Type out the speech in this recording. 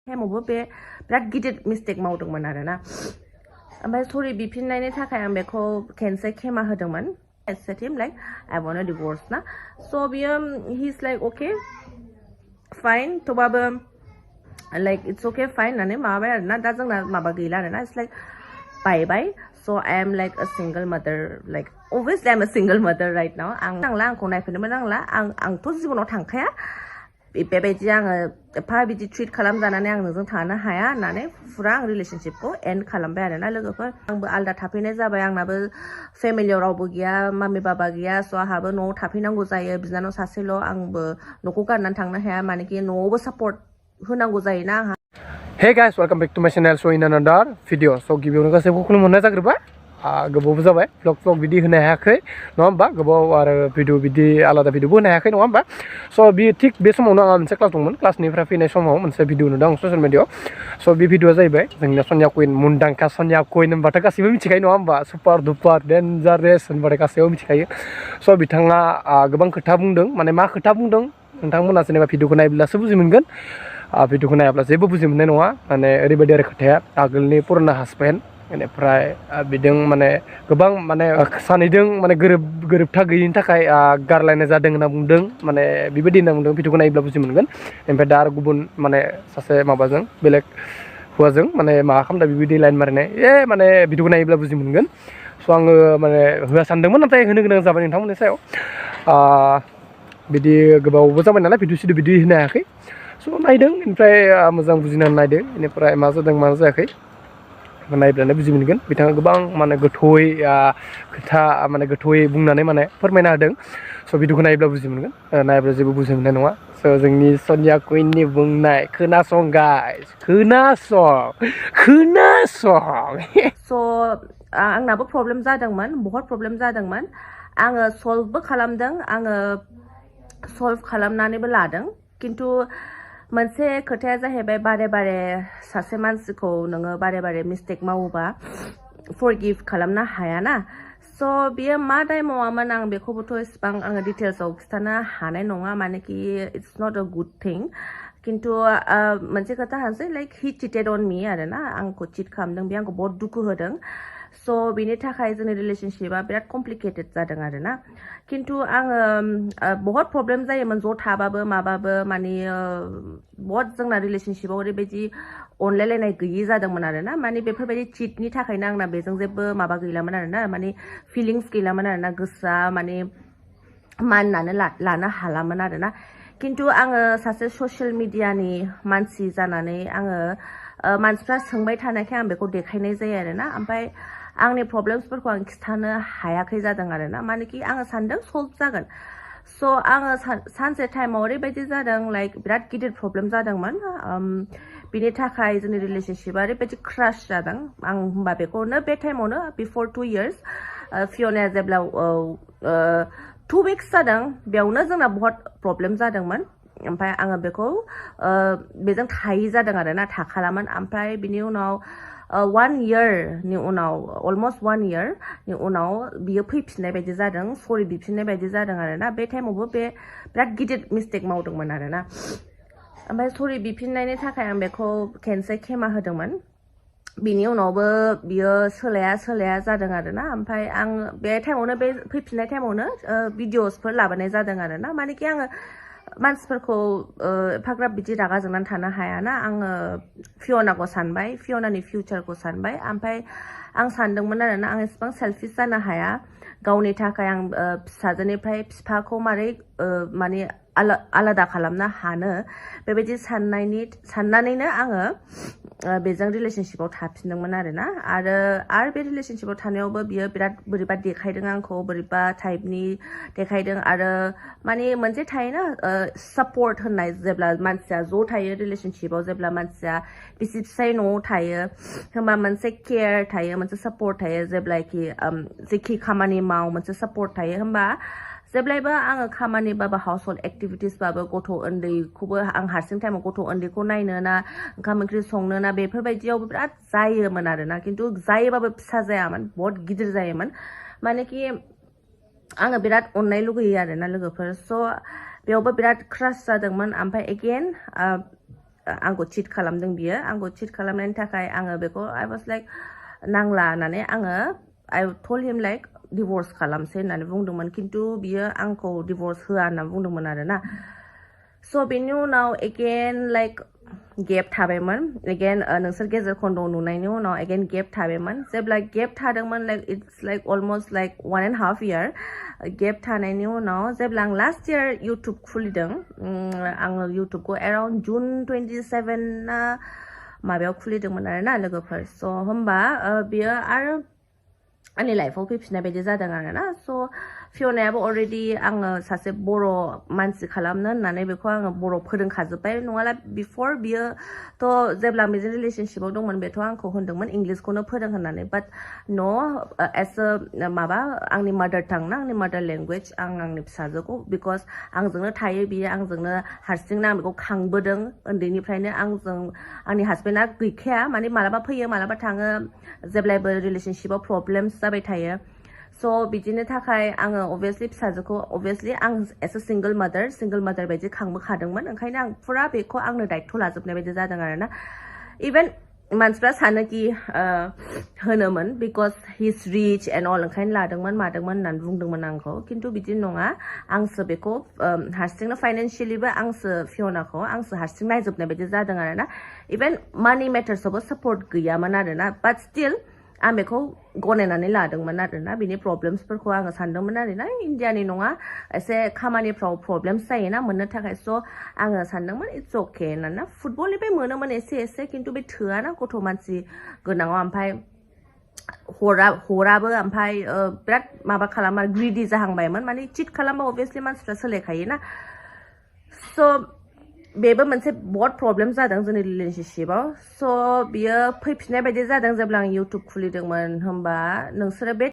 टाइमावबो बे बिराद गिदिर मिस्टेक मावदोंमोन आरोना ओमफ्राय सरि बिफिननायनि थाखाय आं बेखौ खेनसे खेमा होदोंमोन I said him like I want a divorce ना so बियो he's like okay fine थेवबाबो like it's okay fine होननानै माबाबाय आरोना दा जोंना माबा गैला आरोना it's like bye bye so I am like a single mother like obviously I'm a single mother right now आं नांला आंखौ नायफिननोबो नांला आंथ' जिबनाव थांखाया बेबायदि आङो एफा बिदि ट्रिट खालामजानानै आं नोंजों थानो हाया होननानै फुरा आं रिलेशनशिपखौ एन्ड खालामबाय आरोना लोगोफोर आंबो आलदा थाफैनाय जाबाय आंनाबो फेमिलियाव रावबो गैया मामि बाबा गैया स' आंहाबो न'आव थाफैनांगौ जायो बिनानाव सासेल' आंबो न'खौ गारनानै थांनो हाया मानेकि न'आवबो सापर्ट होनांगौ जायोना आंहा Hey guys, welcome back to my channel. So in another video. So गिबियावनो गासैबो खुलुमनाय जाग्रोबाय गोबावबो जाबाय vlog बिदि होनो हायाखै नङा होमबा गोबाव आरो भिडिअ बिदि आलादा भिडिअबो होनो हायाखै नङा होमबा स' बे थिग बे समावनो आंहा मोनसे क्लास दंमोन क्लासनिफ्राय फैनाय समाव मोनसे भिडिअ नुदों आं ससियेल मिडियाआव स' बे भिडिअआ जाहैबाय जोंनिया सनिया कुइन मुंदांखा सनिया कुइन होनबाथाय गासैबो मिथिखायो नङा होमबा सुपार दुपार डेन्जारेस होनबाथाय गासैबो मिथिखायो स' बिथाङा गोबां खोथा बुंदों माने मा खोथा बुंदों नोंथांमोना जेनेबा भिडिअखौ नायब्लासो बुजि मोनगोन भिडिअखौ नायाब्ला जेबो बुजि मोननाय नङा माने ओरैबायदि आरो खोथाया आगोलनि पुराना हासबेन्ड बेनिफ्राय बिदों माने गोबां माने सानैदों माने गोरोबथा गैयिनि थाखाय गारलायनाय जादों होनना बुंदों माने बेबायदि होनना बुंदों भिडिअखौ नायोब्ला बुजि मोनगोन ओमफ्राय दा आरो गुबुन माने सासे माबाजों बेलेग हौवाजों माने माबा खालामदों बेबायदि लाइन मारिनाय माने भिडिअखौ नायोब्ला बुजि मोनगोन स' आङो माने होआ सानदोंमोन नाथाय होनो गोनां जाबाय नोंथांमोननि सायाव बिदि गोबावबो जाबाय नालाय भिडिअ सिडिअ बिदि होनो हायाखै स' नायदों ओमफ्राय मोजां बुजिनानै नायदों बेनिफ्राय मा जादों मा जायाखै नायब्लानो बुजि मोनगोन बिथाङा गोबां माने गोथौयै खोथा माने गोथौयै बुंनानै माने फोरमायना होदों स' भिडिअखौ नायोब्ला बुजि मोनगोन नायोब्ला जेबो बुजि मोननाय नङा स' जोंनि सनिया कुइननि बुंनाय खोनासं गाइस खोनासं स' आंनाबो प्रब्लेम जादोंमोन बहुत प्रब्लेम जादोंमोन आङो सल्भबो खालामदों आङो सल्भ खालामनानैबो लादों खिन्थु मोनसे खोथाया जाहैबाय बारे बारे सासे मानसिखौ नोङो बारे बारे मिस्टेक मावोबा फरगिभ खालामनो हायाना स' बियो मा दाय मावामोन आं बेखौबोथ' इसिबां आङो डिटेल्सआव खिन्थानो हानाय नङा मानेकि इट्स नट अ गुड थिं खिन्थु मोनसे खोथा होनसै लाइक हि चिटेड अन मी आरोना आंखौ चिट खालामदों बे आंखौ बहुत दुखु होदों स' बिनि थाखाय जोंनि रिलेशनशिपआ बिराद कमप्लिकेटेड जादों आरोना खिन्थु आङो बहुत प्रब्लेम जायोमोन ज' थाबाबो माबाबो माने बहुत जोंना रिलेशनशिपआव ओरैबायदि अनलायलायनाय गैयि जादोंमोन आरोना माने बेफोरबायदि चिटनि थाखायनो आंना बेजों जेबो माबा गैलामोन आरोना माने फिलिंस गैलामोन आरोना गोसोआ माने माननानै लानो हालामोन आरोना खिन्थु आङो सासे ससियेल मिडियानि मानसि जानानै आङो मानसिफ्रा सोंबाय थानायखाय आं बेखौ देखायनाय जायो आरोना ओमफ्राय आंनि प्रब्लेम्सफोरखौ आं खिन्थानो हायाखै जादों आरोना मानेकि आङो सानदों सल्भ जागोन स' आङो सानसे टाइमाव ओरैबायदि जादों लाइक बिराद गिदिर प्रब्लेम जादोंमोन बिनि थाखाय जोंनि रिलेशनशिपआ ओरैबायदि क्रास जादों आं होमबा बेखौनो बे टाइमावनो बिफर 2 years फियनाया जेब्ला 2 weeks जादों बेयावनो जोंना बहुत प्रब्लेम जादोंमोन ओमफ्राय आङो बेखौ बेजों थायि जादों आरोना थाखालामोन ओमफ्राय बिनि उनाव 1 year नि उनाव अलमस्ट 1 year नि उनाव बियो फैफिननाय बायदि जादों सरि बिफिननाय बायदि जादों आरोना बे टाइमावबो बे बिराद गिदिर मिस्टेक मावदोंमोन आरोना ओमफ्राय सरि बिफिननायनि थाखाय आं बेखौ खेनसे खेमा होदोंमोन बिनि उनावबो बियो सोलाया जादों आरोना ओमफ्राय आं बे टाइमावनो बे फैफिननाय टाइमावनो भिडिअसफोर लाबोनाय जादों आरोना मानेकि आङो मानसिफोरखौ एफाग्राब बिदि रागा जोंनानै थानो हायाना आङो फियनाखौ सानबाय फियनानि फिउचारखौ सानबाय ओमफ्राय आं सानदोंमोन आरोना आं एसेबां सेल्फिस जानो हाया गावनि थाखाय आं फिसाजोनिफ्राय बिफाखौ मारै माने आलादा खालामनो हानो बेबायदि साननानैनो आङो बेजों रिलेशनशिपआव थाफिनदोंमोन आरोना आरो बे रिलेशनशिपआव थानायावबो बियो बिराद बोरैबा देखायदों आंखौ बोरैबा टाइपनि देखायदों आरो माने मोनसे थायोना सापर्ट होननाय जेब्ला मानसिया ज' थायो रिलेशनशिपआव जेब्ला मानसिया बिसि फिसाय न'आव थायो होमबा मोनसे केयार थायो मोनसे सापर्ट थायो जेब्लाखि जेखि खामानि माव मोनसे सापर्ट थायो होमबा जेब्लायबो आङो खामानिबाबो हाउस हल्ड एक्टिभिटिसबाबो गथ' उन्दैखौबो आं हारसिं टाइमाव गथ' उन्दैखौ नायनो ना ओंखाम ओंख्रि संनो ना बेफोरबायदियावबो बिराद जायोमोन आरोना खिन्थु जायोबाबो फिसा जायामोन बहुत गिदिर जायोमोन मानेकि आङो बिराद अननाय लुगैयो आरोना लोगोफोर स' बेयावबो बिराद क्रास जादोंमोन ओमफ्राय एगेन आंखौ चिट खालामदों बियो आंखौ चिट खालामनायनि थाखाय आङो बेखौ I was like नांला होननानै आङो I told him like divorce खालामसै होननानै बुंदोंमोन खिन्थु बियो आंखौ divorce होआ होनना बुंदोंमोन आरोना so बेनि उनाव again like गेप थाबायमोन again नोंसोर गेजेर खन्द नुनायनि उनाव again गेप थाबायमोन जेब्ला गेप थादोंमोन like it's like almost like 1.5 year gap थानायनि उनाव जेब्ला आं लास्ट इयार इउटुब खुलिदों आङो इउटुबखौ around जुन 27 ना माबायाव खुलिदोंमोन आरोना लोगोफोर स' होमबा बियो आरो आंनि लाइफआव फैफिननाय बायदि जादों आरोना स' फियनायाबो अलरेडि आङो सासे बर' मानसि खालामनो होननानै बेखौ आङो बर' फोरोंखाजोब्बाय नङाला बिफर बियो थ' जेब्ला बेजों रिलेशनशिपआव दंमोन बेथ' आंखौ होनदोंमोन इंलिसखौनो फोरों होननानै बाट न' एस अ माबा आंनि मादार टां ना आंनि मादार लेंगुवेज आं आंनि फिसाजोखौ बिकज आंजोंनो थायो बियो आंजोंनो हारसिंनो आं बेखौ खांबोदों उन्दैनिफ्रायनो आंजों आंनि हासबेन्डआ गैखाया माने मालाबा फैयो मालाबा थाङो जेब्लायबो रिलेशनशिपआव प्रब्लेम्स जाबाय थायो स' बिदिनो थाखाय आङो अभियासलि फिसाजोखौ अभियासलि आं एस अ सिंगल मादार बायदि खांबोखादोंमोन ओंखायनो आं फुरा बेखौ आंनो दायथ' लाजोबनाय बायदि जादों आरोना इभेन मानसिफ्रा सानो कि होनोमोन because he is rich and all ओंखायनो लादोंमोन मादोंमोन होननानै बुंदोंमोन आंखौ खिन्थु बिदि नङा आंसो बेखौ हारसिंनो फाइनेन्सियेलिबो आंसो फियनाखौ आंसो हारसिं नायजोबनाय बायदि जादों आरोना इभेन मानि मेटार्सआवबो सापर्ट गैयामोन आरोना बाट स्टिल आं बेखौ गनायनानै लादोंमोन आरोना बिनि प्रब्लेम्सफोरखौ आङो सानदोंमोन आरोना इन्डियानि नङा एसे खामानिफ्राव प्रब्लेम्स जायोना मोननो थाखाय स' आङो सानदोंमोन इट्स अके होननानै फुटबलनिफ्राय मोनोमोन एसे खिन्थु बे थोआना गथ' मानसि गोनाङाव ओमफ्राय हराबो ओमफ्राय बिराद माबा खालामा ग्रिडि जाहांबायमोन माने चिट खालामबा अभियासलि मानसिफ्रा सोलायखायोना स' बेबो मोनसे बहुत प्रब्लेम जादों जोंनि रिलेशनशिपआव स' बियो फैफिननाय बायदि जादों जेब्ला आं इउटुब खुलिदोंमोन होमबा नोंसोरो बे